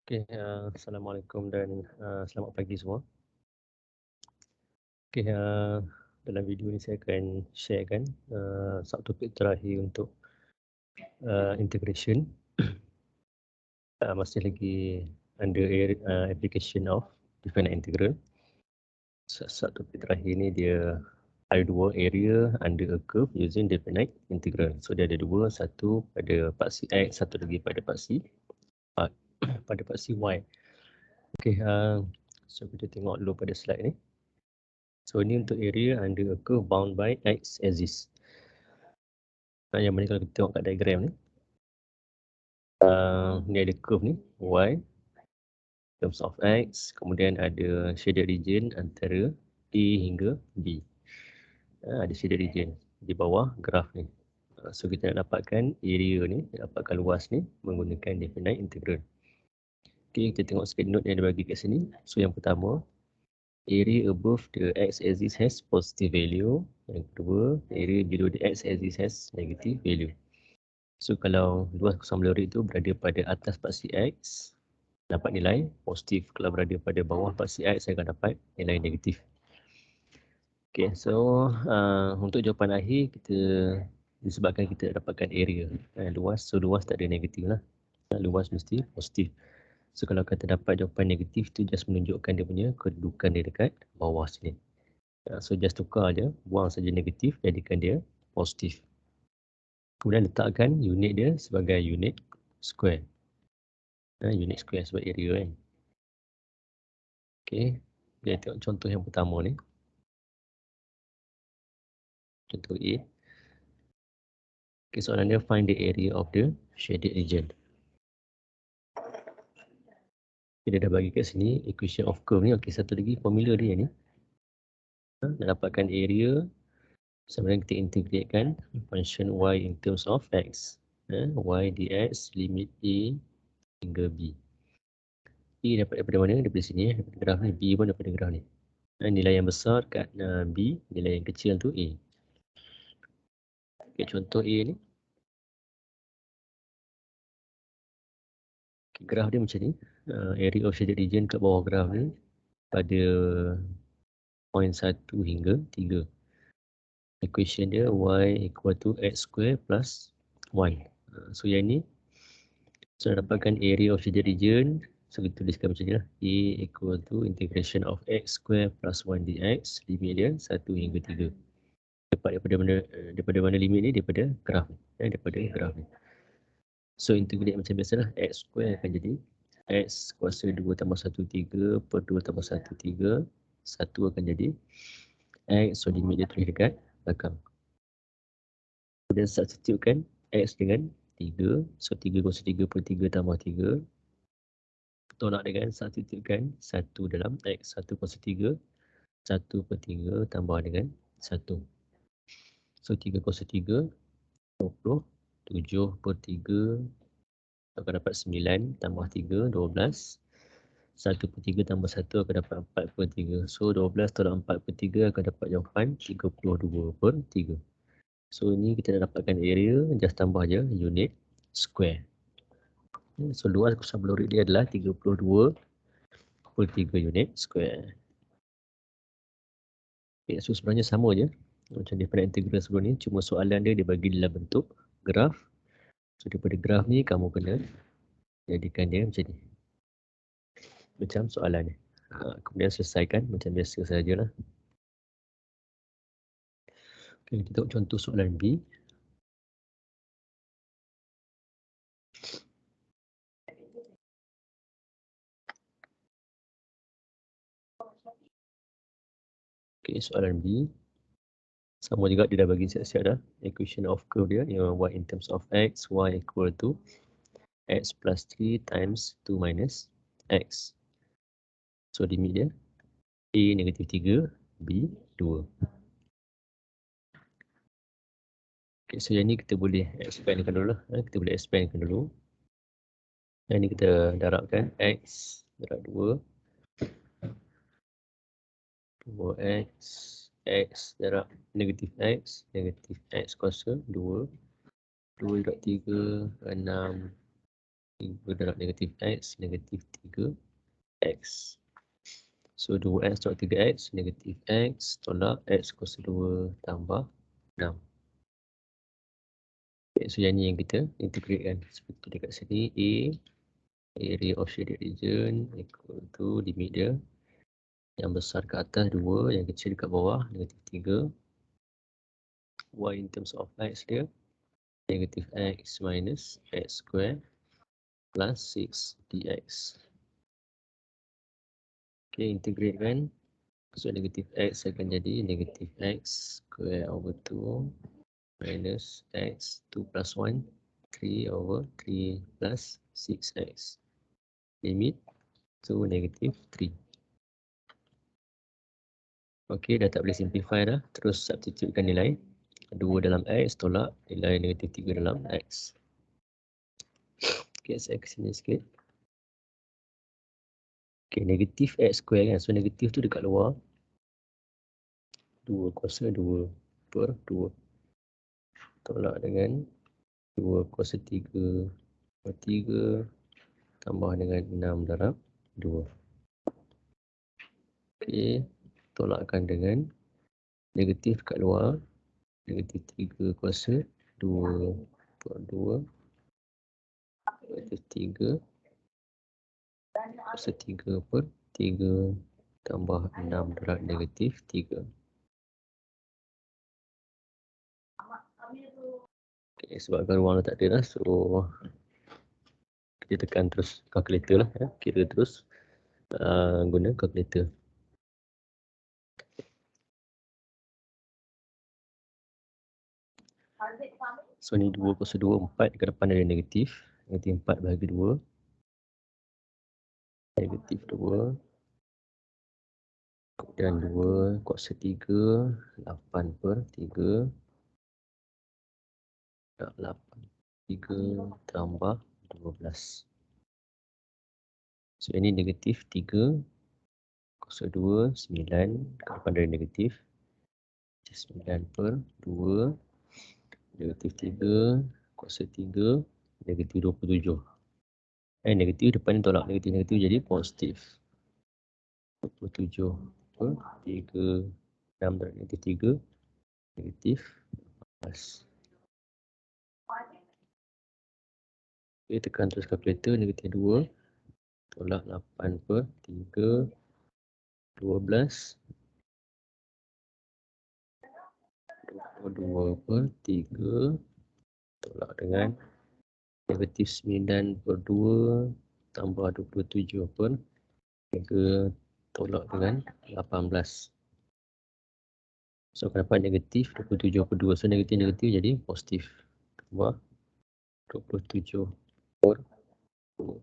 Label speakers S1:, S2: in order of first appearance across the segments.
S1: Okey, Assalamualaikum dan selamat pagi semua. Okey, dalam video ni saya akan sharekan subtopik terakhir untuk integration. Masih lagi under application of definite integral. Subtopik terakhir ni dia ada dua area under a curve using definite integral. So dia ada dua, satu pada paksi X, satu lagi pada paksi pada paksi Y. Okey, so kita tengok dulu pada slide ni. So ini untuk area under a curve bound by X axis. Yang mana kalau kita tengok kat diagram ni, ni ada curve ni, Y, terms of X, kemudian ada shaded region antara A hingga B. Ada shaded region di bawah graf ni. So kita nak dapatkan area ni, dapatkan luas ni menggunakan definite integral. Okay, kita tengok sikit note yang dibagi kat sini. So yang pertama, area above the x-axis has positive value. Yang kedua, area below the x-axis has negative value. So kalau luas kosong melorik itu berada pada atas paksi X, dapat nilai positif. Kalau berada pada bawah paksi X, saya akan dapat nilai negatif. Okay, so untuk jawapan akhir, disebabkan kita dapatkan area luas, so luas tak ada negatif lah. Luas mesti positif. So kalau kita dapat jawapan negatif tu just menunjukkan dia punya kedudukan dia dekat bawah sini. So just tukar je, buang saja negatif, jadikan dia positif. Kemudian letakkan unit dia sebagai unit square. Unit square sebab area kan. Okay, kita tengok contoh yang pertama ni. Contoh A. Okay, soalan dia find the area of the shaded region. Dia dah bagi kat sini equation of curve ni. Okay, satu lagi formula dia ni. Nak dapatkan area, sebenarnya kita integratekan function y in terms of x. Y dx limit A hingga B. A dapat daripada mana? Daripada sini, daripada graf ni. B pun daripada graf ni. Nilai yang besar kat B, nilai yang kecil tu A. Okay, contoh A ni. Graf dia macam ni. Area of shaded region kat bawah graf ni pada point 1 hingga 3. Equation dia y equal to x square plus y. So yang ni, so dapatkan area of shaded region. So kita tuliskan macam ni lah. A equal to integration of x square plus 1 dx. Limit dia 1 hingga 3. Daripada mana limit ni? Daripada graf ni. Daripada graf ni. So integrate macam biasalah. X square akan jadi X kuasa 2 tambah 1, 3 per 2 tambah 1, 3. 1 akan jadi X. So limit dia tulis dekat belakang. Kemudian substitutekan X dengan 3. So 3 kuasa 3 per 3 tambah 3. Tolak dengan substitutekan 1 dalam X. 1 kuasa 3. 1 per 3 tambah dengan 1. So 3 kuasa 3. 20. 7 per 3. Akan dapat 9 tambah 3. 12. 1 per 3 tambah 1 akan dapat 4 per 3. So 12 tolak 4 per 3 akan dapat jawapan 32 per 3. So ini kita dah dapatkan area, just tambah je unit square. So luas kosong melorik dia adalah 32 per 3 unit square. Okay, so sebenarnya sama je macam definite integral sebelum ni, cuma soalan dia dibagi dalam bentuk graf. So daripada graf ni kamu kena jadikan dia macam ni. Macam soalan ni. Kemudian selesaikan macam biasa sajalah. Okay, kita tengok contoh soalan B. Okay, soalan B. Sama juga dia dah bagi siap-siap dah. Equation of curve dia, y in terms of x, y equal to x plus 3 times 2 minus x. So limit dia, A negatif 3, B 2. Okay, so yang ni kita boleh expandkan dulu lah. Kita boleh expandkan dulu. Yang ni kita darabkan x darab 2. 2x, x darab negatif x kuasa 2. 2 darab 3, 6. 3 darab negatif X, negatif 3X. So 2X tolak 3X, negatif X tolak X kuasa 2 tambah 6. Okay, so yang ni yang kita integrate kan. Seperti dekat sini, A, area of shaded region equal to limit dia. Yang besar ke atas 2, yang kecil dekat bawah, negatif 3. Y in terms of X dia, negatif X minus X square plus 6 dx. Okay, integrate kan. So negatif X akan jadi negatif X square over 2 minus X 2 plus 1, 3 over 3 plus 6X. Limit to negatif 3. Okey, dah tak boleh simplify dah. Terus substitutekan nilai 2 dalam X tolak nilai negatif 3 dalam X. Okey, saya ke sini sikit. Okey, negatif X square kan. So negatif tu dekat luar. 2 kuasa 2 per 2. Tolak dengan 2 kuasa 3 per 3 tambah dengan 6 darab 2. Okey, tolakkan dengan negatif kat luar, negatif 3 kuasa 2 per 2, negatif 3 kuasa 3 per 3 tambah 6 darab negatif 3. Okay, sebabkan ruang tak ada lah, so kita tekan terus calculator lah ya. Kira terus guna calculator. So ni 2 kuasa 2, 4 ke depan ada negatif. Negatif 4 bahagi 2. Negatif 2. Kemudian 2 kuasa 3, 8 per 3. 8. 3 tambah 12. So ini negatif 3 kuasa 2, 9. Ke depan dari negatif. 9 per 2. Negatif 3 kuasa 3. Negatif 27. Negatif depan ni tolak negatif-negatif jadi positif. 27 per 3. 6 darab negatif 3. Negatif 14. Okay, tekan terus calculator. Negatif 2 tolak 8 per 3. 12. 22 per 3 tolak dengan negatif 9 per 2 tambah 27 per 3 tolak dengan 18. So akan dapat negatif 27 per 2. So negatif-negatif jadi positif. Tambah 27 per 2.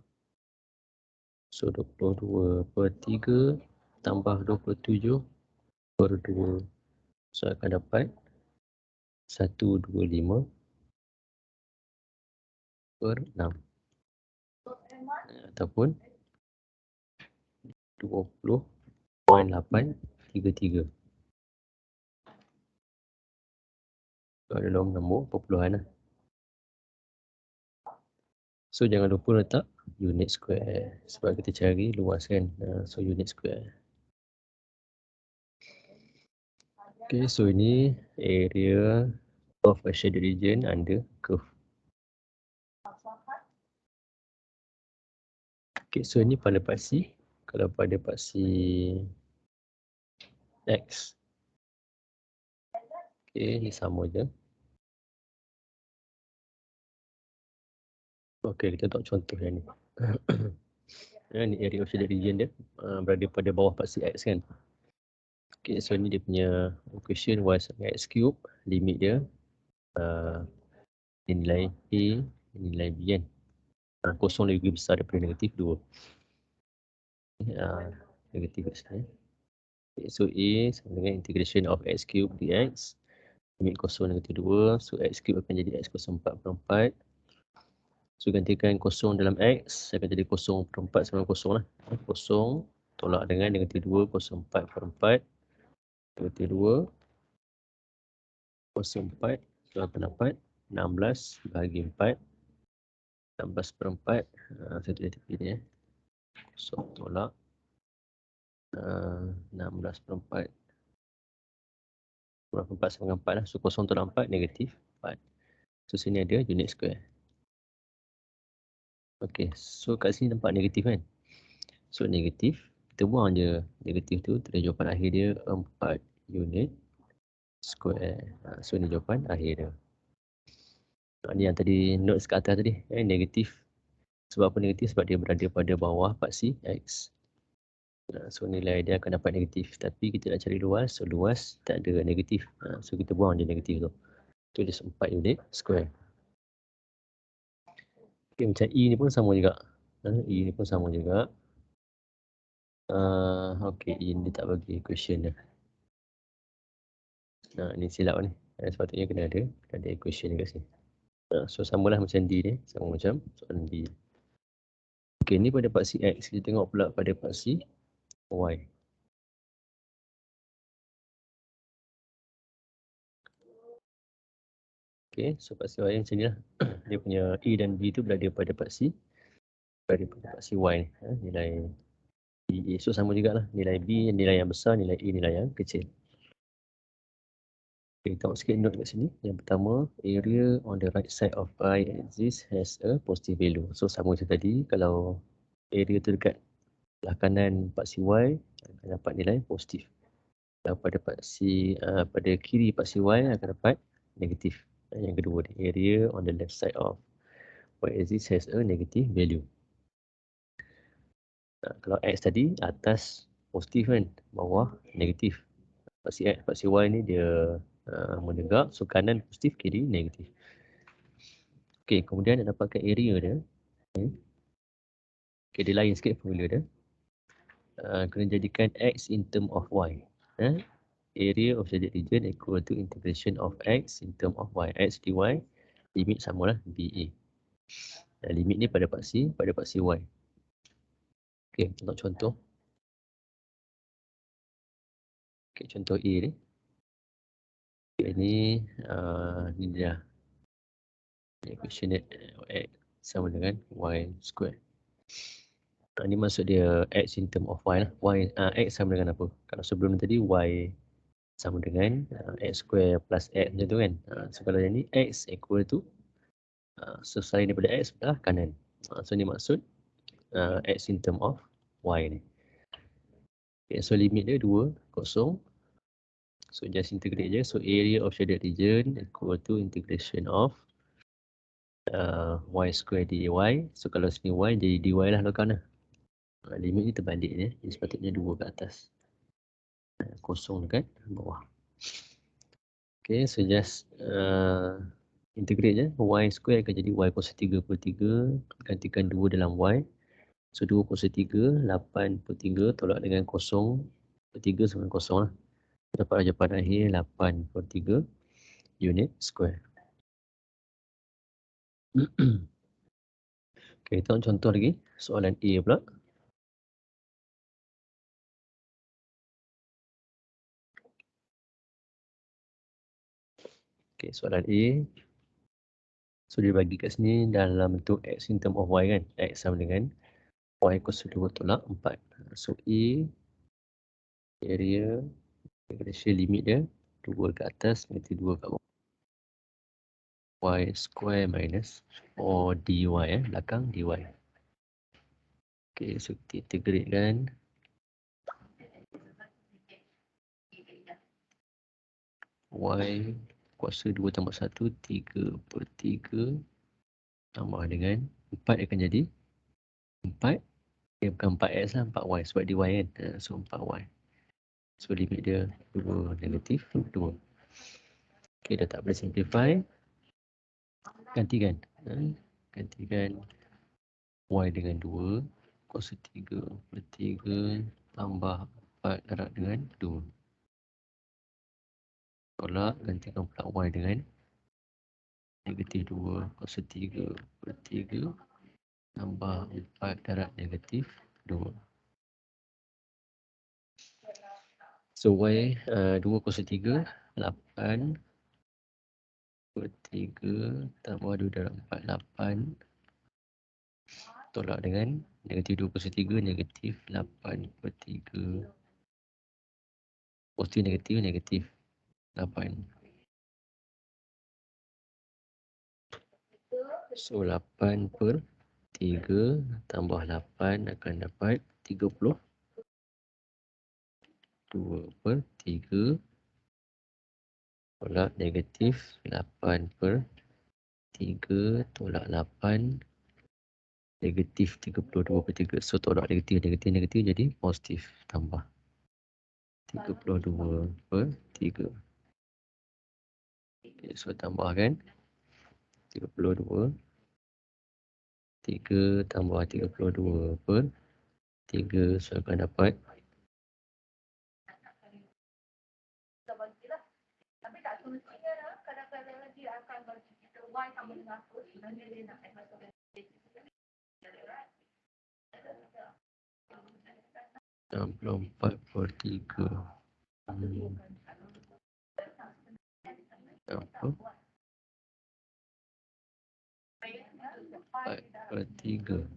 S1: So 22 per 3 tambah 27 per 2. So akan dapat 125 per 6. Ataupun 20.833. So ada nombor perpuluhan lah. So jangan lupa letak unit square sebab kita cari luas kan. So unit square. Okay, so ini area of a shaded region under curve. Okay, so ini pada paksi. Kalau pada paksi X. Okay, ini sama je. Okay, kita tengok contoh yang ni. Ini area of shaded region dia berada pada bawah paksi X kan. Okay, so ni dia punya equation y sama x cube. Limit dia nilai A, nilai B kan. Kosong lebih besar daripada negatif 2. Negatif kat sini. Okay, so A sama dengan integration of x cube dx. Limit kosong negatif 2. So x cube akan jadi x kosong 4 per 4. So gantikan kosong dalam x. Akan jadi kosong per 4 sama kosong lah. Kosong tolak dengan negatif 2. Kosong 4 per 4. Negatif 2. Kosong 4. So akan dapat 16 bahagi 4. 16/4. Saya tulis tepi ni. Kosong tolak. 16/4. 16/4 sama dengan 4 lah. So, kosong tolak 4, negatif 4. So, sini ada unit square. Okay, so kat sini nampak negatif kan? So, negatif. Kita buang je negatif tu. Terus jawapan akhir dia 4 unit square. So, ni jawapan akhir dia. Ni yang tadi notes kat atas tadi. Negatif. Sebab apa negatif? Sebab dia berada pada bawah paksi X. So, nilai dia akan dapat negatif. Tapi kita nak cari luas. So, luas tak ada negatif. So, kita buang je negatif tu. Tulis 4 unit square. Okay, macam E ni pun sama juga. E ni pun sama juga. Okay, E ni tak bagi equation dia. Ni silap ni. Sepatutnya kena ada equation kat sini. So, samalah macam D ni. Sama macam soalan D. Okay, ni pada paksi X. Kita tengok pula pada paksi Y. Okay, so paksi Y macam ni lah. Dia punya E dan B tu berada pada paksi Y ni. Nilai E. So, sama jugalah. Nilai B, nilai yang besar, nilai E, nilai yang kecil. Okay, tengok sikit note kat sini. Yang pertama, area on the right side of y-axis has a positive value. So, sama macam tadi. Kalau area tu dekat belah kanan paksi Y, akan dapat nilai positif. Kalau pada kiri paksi Y, akan dapat negatif. Yang kedua, area on the left side of y-axis has a negative value. Kalau X tadi, atas positif kan, bawah negatif. Paksi Y ni dia menegak, so kanan positif, kiri negatif. Okay, kemudian nak dapatkan area dia. Okay, dia lain sikit formula dia. Kena jadikan X in term of Y. Area of shaded region equal to integration of X in term of Y. X dy, limit samalah BA. Limit ni pada paksi Y. Okay, tengok contoh. Okay, contoh A ni. Okay, ni dia. Equation X sama dengan Y square. Ini maksud dia X in term of Y lah. X sama dengan apa? Kalau sebelum tadi Y sama dengan X square plus X macam tu kan. So kalau yang ni X equal to so selain daripada X belah kanan. So ni maksud X in term of Y ni. Okay, so limit dia 2, kosong. So just integrate je. So area of shaded region equal to integration of Y square dy. So kalau sini Y jadi dy lah lakukan lah. Limit ni terbalik je. Jadi sepatutnya 2 ke atas. Kosong dekat bawah. Okay, so just integrate je. Y square akan jadi Y kuasa 3/3. Gantikan 2 dalam Y. So 2 kuasa 3, 8/3 tolak dengan 0/3 sama dengan kosong lah. Dapat jawapan akhir 8/3 unit square. Okay, tengok contoh lagi. Soalan A pula. Okay, soalan A. So dia bagi kat sini dalam bentuk X in term of Y kan. X sama dengan Y kuasa 2 tolak 4. So A, area, ratio limit dia 2 ke atas, nanti 2 ke bawah. Y square minus 4 dy, belakang dy. Okay, so kita integrate kan. Y kuasa 2 tambah 1, 3/3 tambah dengan 4 akan jadi 4. Bukan 4x lah, 4y sebab dy kan. So 4y. So limit dia 2 negatif 2. Okay, dah tak boleh simplify. Gantikan. Gantikan y dengan 2 kuasa 3/3 tambah 4 darab dengan 2. Tolak, gantikan pula y dengan negatif 2 kuasa 3/3 tambah 4 darab negatif 2. So y 2 kuasa 3, 8/3 tambah 2 darab 4, 8 tolak dengan negatif 2/3, negatif 8/3. Positif negatif, negatif 8. So 8/3 tambah 8 akan dapat 32/3 tolak negatif 8/3 tolak 8 negatif 32/3. So tolak negatif, negatif, negatif jadi positif tambah 32/3. Okay, so tambahkan 32, 3 tambah 32/3, so akan dapat enam puluh 4/3. Apa? 4/3.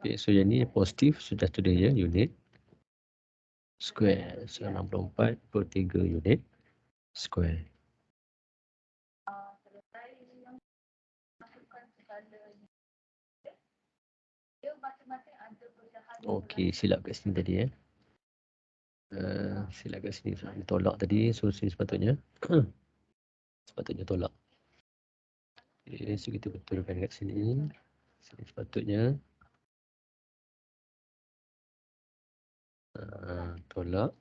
S1: Okay, so yang ni positif sudah tulis ya, unit square. So 64/3 unit square. Okey, silap kat sini tadi ya. Silap kat sini tolak tadi, so sini sepatutnya sepatutnya tolak. Okay, so kita betulkan kat sini. Sini sepatutnya tolak.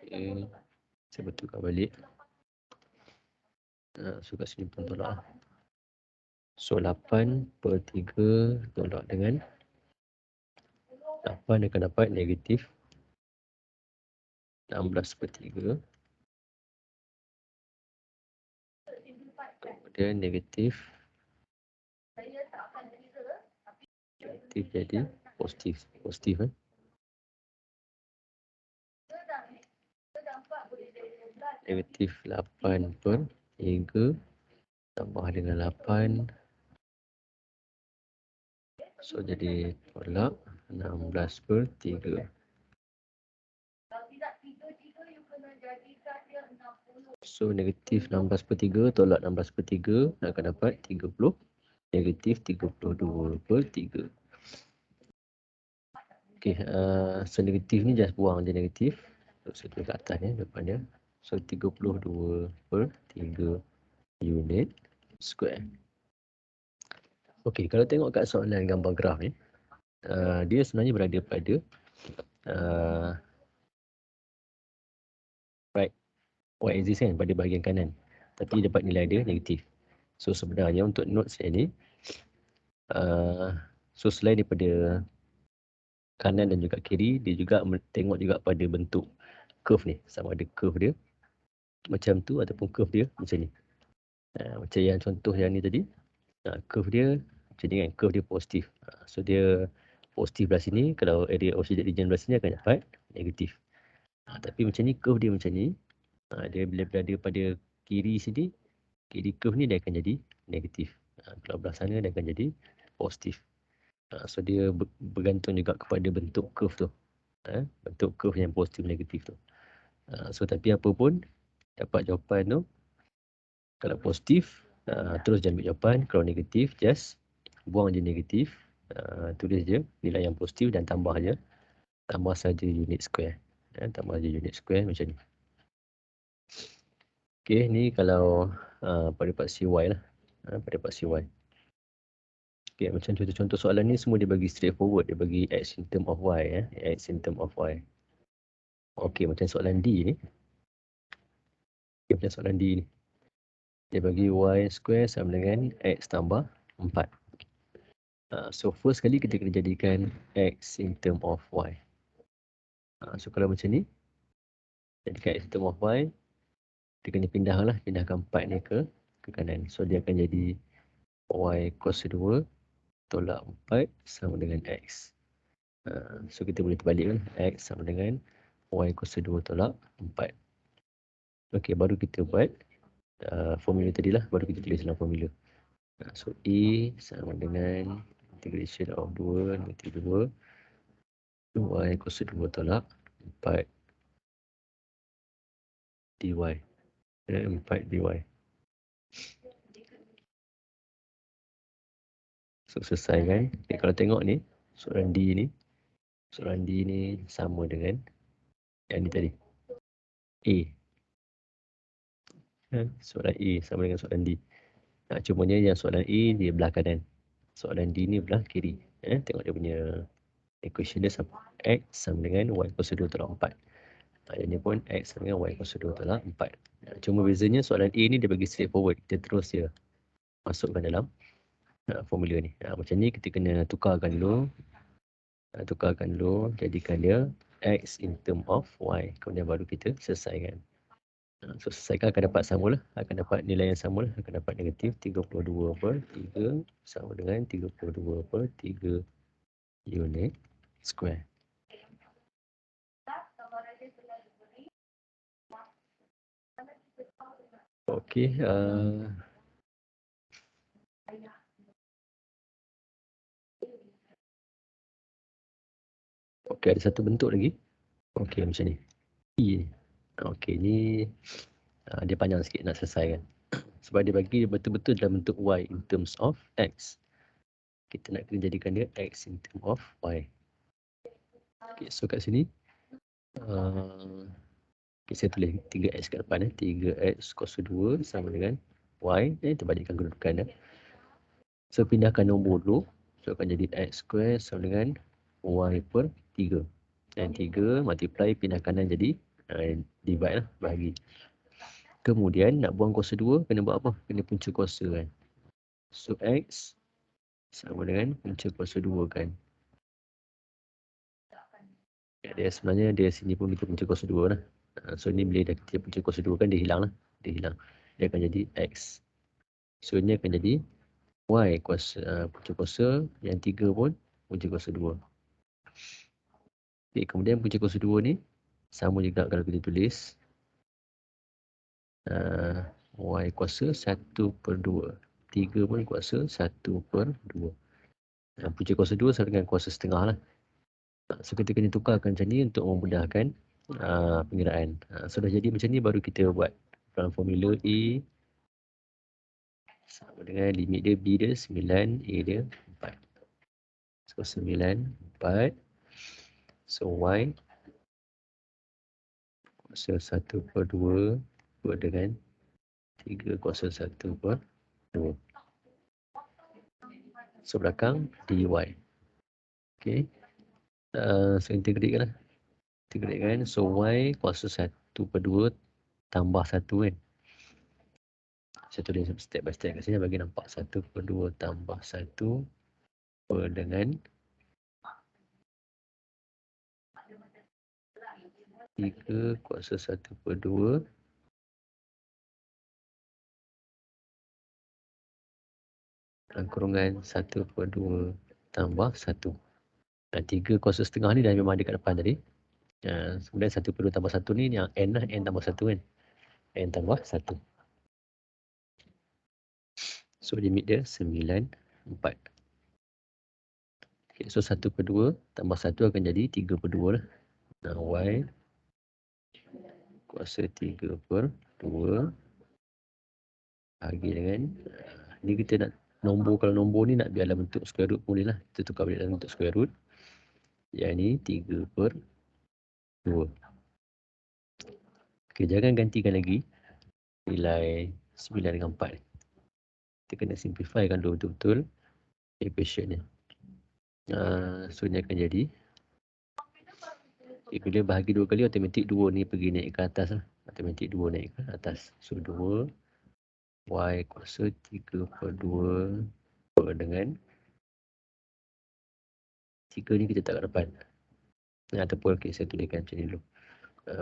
S1: Okay, saya betulkan balik. So kat sini pun tolak. So 8/3 tolak dengan 8 akan dapat negatif 16/3. Kemudian negatif jadi positif. Positif negatif 8/3 tambah dengan 8. So jadi tolak 16/3. So negatif 16/3 tolak 16/3 akan dapat 30. Negatif 32/3. Okay, so negatif ni just buang je negatif. So saya tulis kat atas ni depan dia. So 32/3 unit square. Okay, kalau tengok kat soalan gambar graf ni, dia sebenarnya berada pada right y-axis kan, pada bahagian kanan. Tapi dapat nilai dia negatif. So sebenarnya untuk notes ni, so selain daripada kanan dan juga kiri, dia juga tengok juga pada bentuk curve ni. Sama ada curve dia macam tu ataupun curve dia macam ni. Macam yang contoh yang ni tadi, curve dia macam ni kan, curve dia positif. So dia positif belah sini, kalau area of shaded region belah sini akan dapat negatif. Tapi macam ni, curve dia macam ni, dia bila berada pada kiri sini, kiri curve ni dia akan jadi negatif. Kalau belah sana dia akan jadi positif. So dia bergantung juga kepada bentuk curve tu. Bentuk curve yang positif negatif tu. So tapi apa pun, dapat jawapan tu, kalau positif, terus jangan ambil jawapan. Kalau negatif, just buang je negatif. Tulis je nilai yang positif dan tambah je. Tambah saja unit square. Tambah je unit square macam ni. Okay, ni kalau pada part CY lah. Pada part CY. Okay, macam contoh-contoh soalan ni semua dia bagi straightforward. Dia bagi x in term of y. X in term of y. Okay, macam soalan D ni. Okay, macam soalan D ni. Dia bagi y square sama dengan x tambah 4. So first kali kita kena jadikan x in term of y. So kalau macam ni, jadikan x in term of y, kita kena pindahkan 4 ni ke ke kanan. So dia akan jadi y kuasa 2 tolak 4 sama dengan x. So kita boleh terbalik kan. X sama dengan y kuasa 2 tolak 4. Okey, baru kita buat formula tadilah, baru kita tulis dalam formula. So E sama dengan integration of 2 negatif 2 y kuasa 2 tolak 4 dy. 4 dy. So selesai kan. Okay, kalau tengok ni, soalan D ni sama dengan yang ni tadi. A. Soalan A sama dengan soalan D. Cumanya yang soalan A dia belah kanan. Soalan D ni belah kiri. Tengok dia punya equation dia sama. X sama dengan y kuasa 2 tolak 4. Yang ni pun X sama dengan y kuasa 2 tolak 4. Cuma bezanya soalan A ni dia bagi straightforward. Kita terus dia masukkan dalam formula ni. Macam ni kita kena tukarkan dulu. Jadikan dia X in term of Y. Kemudian baru kita selesaikan. So selesaikan akan dapat sama lah. Akan dapat nilai yang sama lah. Akan dapat negatif 32/3 sama dengan 32/3 unit square. Okey. Okey, ada satu bentuk lagi. Okey, macam ni. E. Okey, ni dia panjang sikit nak selesaikan. Sebab dia bagi betul-betul dalam bentuk Y in terms of X. Kita nak kena jadikan dia X in terms of Y. Okay, so kat sini saya tulis 3x kat depan. 3x kuasa 2 sama dengan Y. Terbalikkan kedudukan. So pindahkan nombor dulu. So akan jadi x square sama dengan Y per 3. Dan 3 multiply pindah kanan jadi divide lah, bahagi. Kemudian nak buang kuasa 2 kena buat apa? Kena punca kuasa kan. So x sama dengan punca kuasa 2 kan. Dia sebenarnya dia sini pun kita punca kuasa 2 lah. So ni bila dah kita punca kuasa 2 kan dia hilang lah. Dia hilang. Dia akan jadi x. So ni akan jadi y kuasa punca kuasa yang 3 pun punca kuasa 2. Okay, kemudian punca kuasa 2 ni sama juga kalau kita tulis y kuasa 1/2. 3 pun kuasa 1/2. Punca kuasa 2 sama dengan kuasa setengah lah. So kita kena tukarkan macam ni untuk memudahkan pengiraan. So dah jadi macam ni baru kita buat dalam formula A sama dengan limit dia B dia 9, A dia 4. So 9, 4. So Y kuasa 1/2 buat dengan 3 kuasa 1/2. So belakang dy. Okay. So integrate lah. Integrate kan. So Y kuasa 1/2 tambah 1 kan. Saya tulis step by step kat sini bagi nampak 1/2 tambah 1 per dengan 3 kuasa 1/2 kurungan 1/2 tambah 1. 3 kuasa setengah ni dah memang ada kat depan tadi. Kemudian 1/2 tambah 1 ni yang n lah, n tambah 1 kan. N tambah 1. So limit dia 9, 4. Okay, so 1/2 tambah 1 akan jadi 3/2 lah. Y kuasa 3/2 bagi dengan ni kita nak nombor, kalau nombor ni nak biar dalam bentuk square root boleh lah. Kita tukar balik dalam bentuk square root. Yang ni 3/2. Okay, jangan gantikan lagi nilai 9 dengan 4 ni. Kita kena simplifykan dulu betul-betul equation ni. So ni akan jadi bila bahagi 2 kali automatik 2 ni pergi naik ke atas lah. Automatik 2 naik ke atas. So 2 Y kuasa 3/2 per dengan 3 ni kita tak kat depan. Ataupun okay, saya tuliskan macam ni dulu.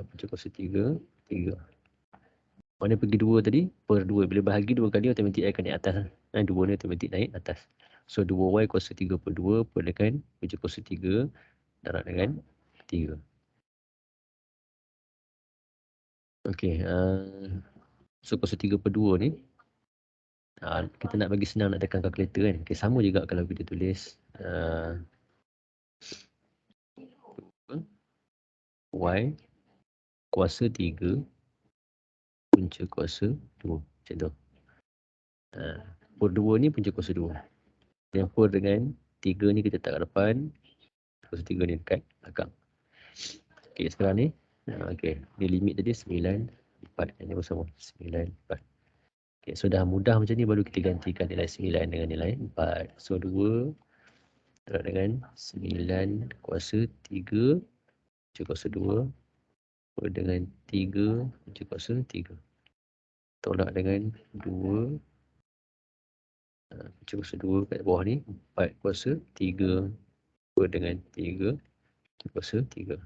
S1: Punca kuasa 3, 3. Mana pergi 2 tadi? Per 2. Bila bahagi 2 kali, automatik akan naik atas. 2 ni automatik naik atas. So 2y kuasa 3 per 2 per dengan punca kuasa 3 darab dengan 3. Okey. So kuasa 3 per 2 ni, kita nak bagi senang nak tekan kalkulator kan. Okay, sama juga kalau kita tulis y kuasa 3 punca kuasa 2. Macam tu. Per 2 ni punca kuasa 2. Yang per dengan 3 ni kita tak kat depan. Kuasa 3 ni dekat belakang. Okey, sekarang ni. Okey, ni limit tadi 9, 4. Yang ni bersama 9, 4. Okay, so dah mudah macam ni baru kita gantikan nilai 9 dengan nilai 4. So 2 darab dengan 9 kuasa 3 punca kuasa 2 per dengan 3 punca kuasa 3. Tolak dengan 2 punca kuasa 2 kat bawah ni. 4 kuasa 3 per dengan 3 punca kuasa 3.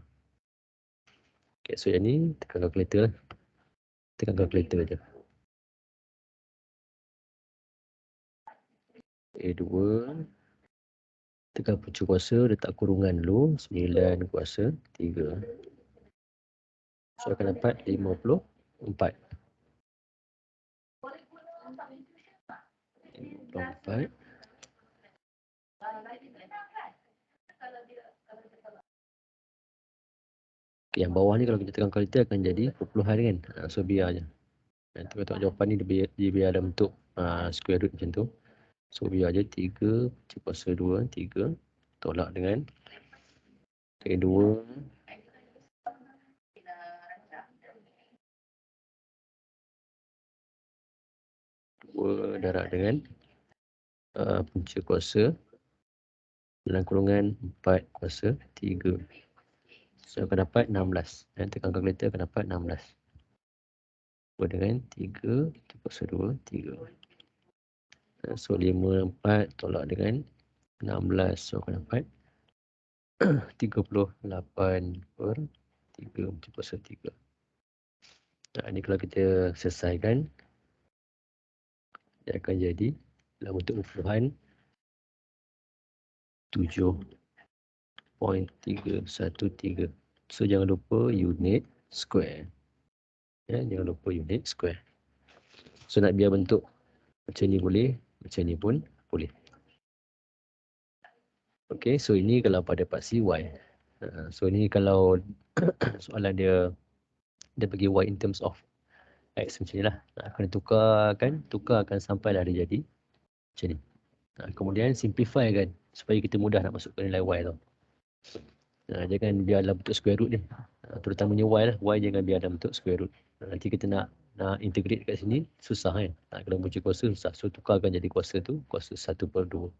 S1: Okay, so yang ni tekan kalkulator lah. Tekan kalkulator je. Okay, 2 tekan punca kuasa, letak kurungan dulu. 9 kuasa 3. So akan dapat 54. 54. Okay, yang bawah ni kalau kita tekan kalkulator akan jadi perpuluhan kan. So biar je. Nanti kalau tengok jawapan ni dia biar dalam bentuk square root macam tu. So biar je 3 kuasa 2, 3 tolak dengan 2 darab dengan punca kuasa dalam kurungan 4 kuasa 3. So akan dapat 16. Dan tekan kalkulator akan dapat 16. Dengan 3 kuasa 2, 3. So 5, 4 tolak dengan 16. So akan dapat 38 per 3 punca kuasa 3. Ini kalau kita selesaikan, dia akan jadi dalam bentuk perpuluhan 7.313. So jangan lupa unit square. Ya, jangan lupa unit square. So nak biar bentuk macam ni boleh, macam ni pun boleh. Okay, so ini kalau pada paksi y. So ini kalau soalan dia bagi y in terms of x macam ni lah. Kena tukarkan sampailah dia jadi macam ni. Kemudian simplify kan supaya kita mudah nak masukkan nilai y tau. Jangan biar dalam bentuk square root ni. Terutamanya y lah. Y jangan biar dalam bentuk square root. Nanti kita nak integrate kat sini susah kan. Kalau punca kuasa susah. So tukarkan jadi kuasa tu kuasa 1 per 2.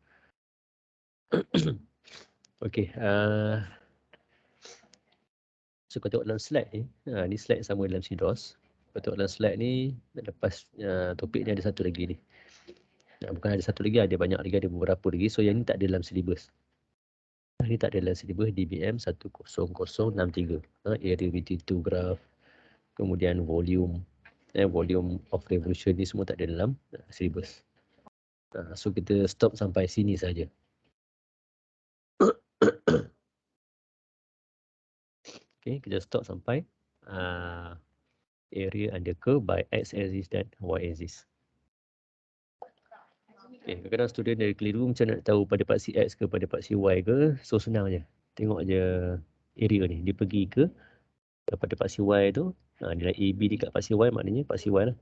S1: Okay. So kau tengok dalam slide ni. Ni slide sama dalam CDOS. Kau tengok dalam slide ni. Lepas topik ni ada satu lagi ni. Bukan ada satu lagi, ada banyak lagi, ada beberapa lagi. So yang ni tak ada dalam syllabus. Ini tak ada dalam syllabus DBM 10063. Area between two graph. Kemudian volume. Volume of revolution ni semua tak ada dalam syllabus. So kita stop sampai sini saja. Okay, kita stop sampai area under curve by x-axis dan y-axis. Okay, kadang-kadang student dari keliru macam nak tahu pada paksi x ke pada paksi y ke. So senang je. Tengok je area ni. Dia pergi ke pada paksi y tu. Nilai AB dekat paksi y maknanya paksi y lah.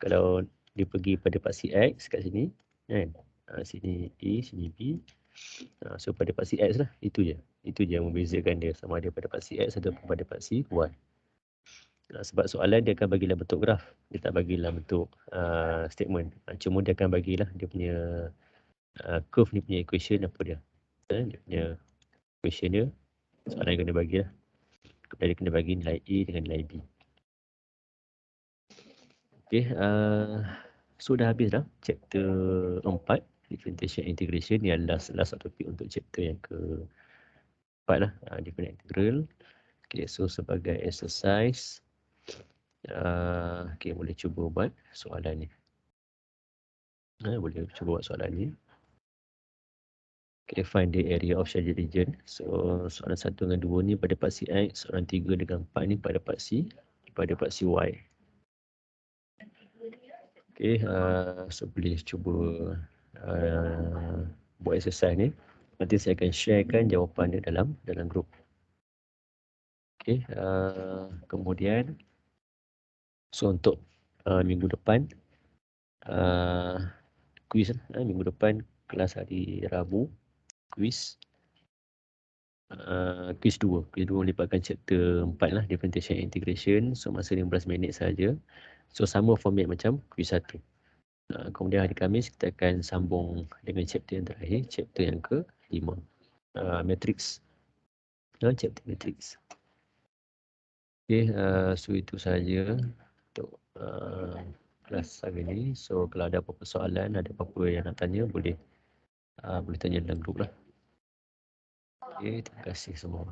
S1: Kalau dia pergi pada paksi x kat sini. Kan? Sini A, sini B. So pada paksi x lah. Itu je. Itu je yang membezakan dia. Sama ada pada paksi x atau pada paksi y. Sebab soalan dia akan bagi dalam bentuk graf. Dia tak bagi dalam bentuk statement. Cuma dia akan bagilah dia punya curve ni punya equation apa dia. Dia punya equation dia. Soalan yang kena bagilah. Kemudian dia kena bagi nilai A dengan nilai B. Okay. So dah habis dah chapter 4. Differentiation integration. Yang last topik untuk chapter yang ke-4 lah. Different integral. Okay. So sebagai exercise. Okay, boleh cuba buat soalan ni. Boleh cuba buat soalan ni. Okay, find the area of shaded region. So, soalan 1 dengan 2 ni pada part C X, soalan 3 dengan 4 ni pada part C Y. Okay, so boleh cuba buat exercise ni. Nanti saya akan sharekan jawapan dia dalam grup. Okay, kemudian so untuk minggu depan quiz minggu depan kelas hari Rabu quiz quiz 2 melibatkan chapter 4 lah, differentiation and integration. So masa 15 minit saja. So sama format macam quiz 1. Kemudian hari Khamis kita akan sambung dengan chapter yang terakhir, chapter yang ke-5, matrix. Chapter matrix. Okay, so itu sahaja untuk kelas hari ni. So kalau ada apa-apa soalan, ada apa-apa yang nak tanya, boleh tanya dalam grup lah. Okay, terima kasih semua.